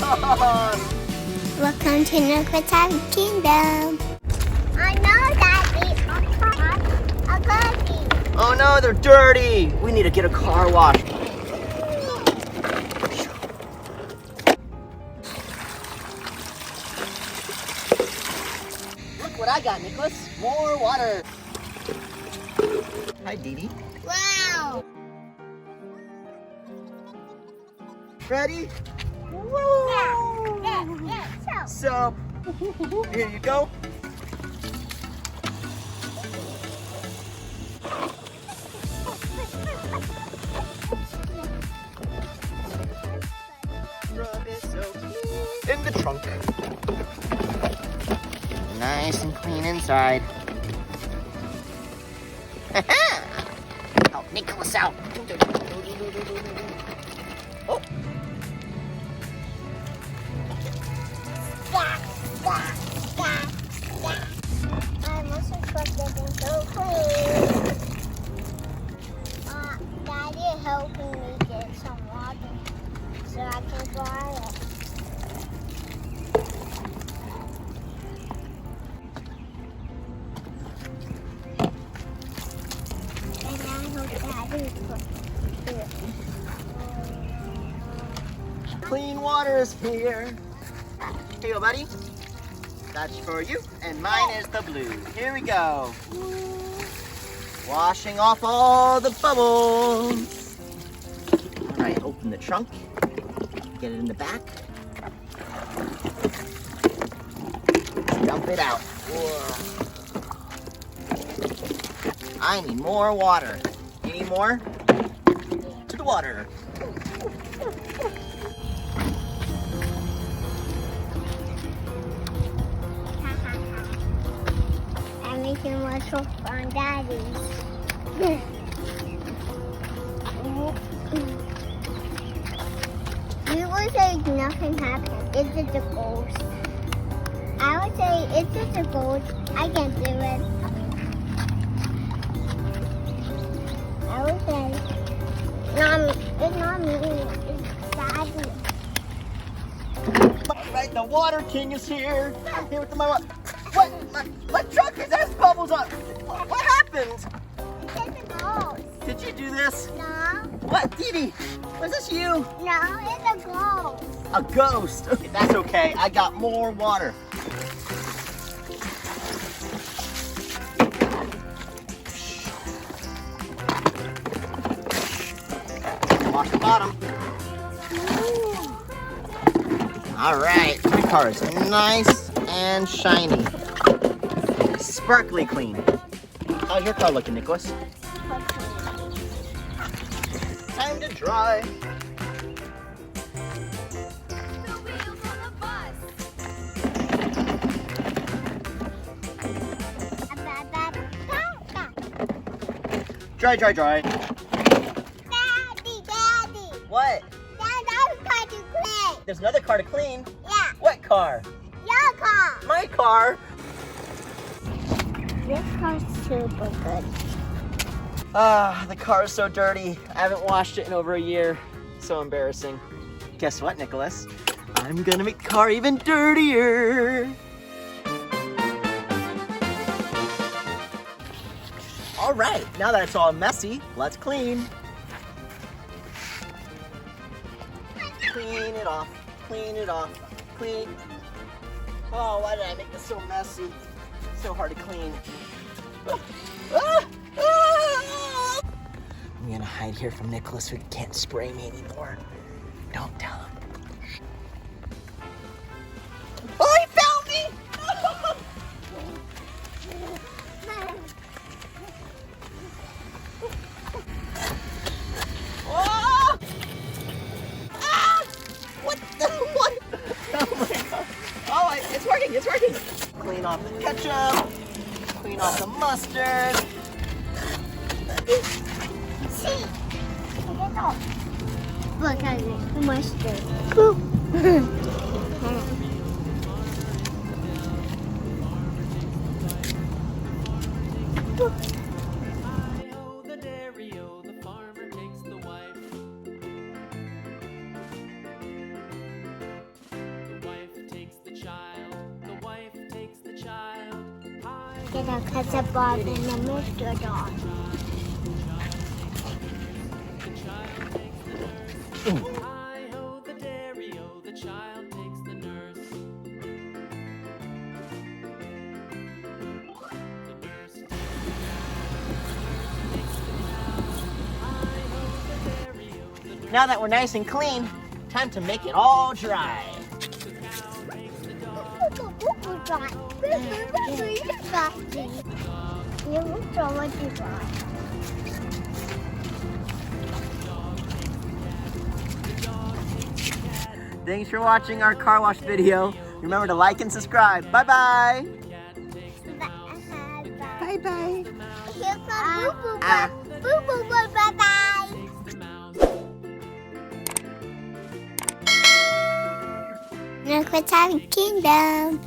Welcome to Nicholas Happy Kingdom. I know, Daddy. A cookie. Oh no, they're dirty. We need to get a car wash. Look what I got, Nicholas. More water. Hi, Dee Dee. Wow. Ready? Woo! Yeah. So, here you go. Rub it so clean in the trunk. Nice and clean inside. Help Nicholas out. Oh. I'm also getting so clean. Daddy helping me get some water so I can dry it. And I hope Daddy put it. Clean water is here. Here you go, buddy. That's for you, and mine is the blue. Here we go. Washing off all the bubbles. All right, open the trunk. Get it in the back. Dump it out. Whoa. I need more water. You need more? To the water. I'm making myself on Daddy's. You would say nothing happened. It's just a ghost. I would say it's just a ghost. I can't do it. I would say, it's not me. It's Daddy. All right, the water king is here. I'm here with my water. What? My truck has bubbles on. What happened? It's just a ghost. Did you do this? No. What, Dee Dee? Was this you? No, it's a ghost. A ghost. Okay, that's okay. I got more water. Wash the bottom. All right, my car is nice and shiny. Sparkly clean. How's your car looking, Nicholas? Time to dry. Dry. Daddy. What? That's car to clean. There's another car to clean. Yeah, What car? your car. My car. This car's super good. The car is so dirty. I haven't washed it in over a year. So embarrassing. Guess what, Nicholas? I'm gonna make the car even dirtier. All right, now that it's all messy, let's clean. Clean it off, clean it off, clean. Oh, why did I make this so messy? So hard to clean. I'm gonna hide here from Nicholas so he can't spray me anymore. Don't tell him. Oh, he found me! Oh! Ah! What the what? Oh my god. Oh, it's working. Clean off the ketchup. Clean off the mustard. See, get off. Look at it, mustard. get a ketchup bottle and a mixture jar. Hi ho the dairy o, the child takes the nurse. The nurse takes the cow. Hi ho the dairy o, the nurse. Now that we're nice and clean, time to make it all dry. You look so much dry. Thanks for watching our car wash video. Remember to like and subscribe. Bye-bye. Bye-bye. Here's my boo-boo. Boo-boo, bye-bye. Look what's having kingdom.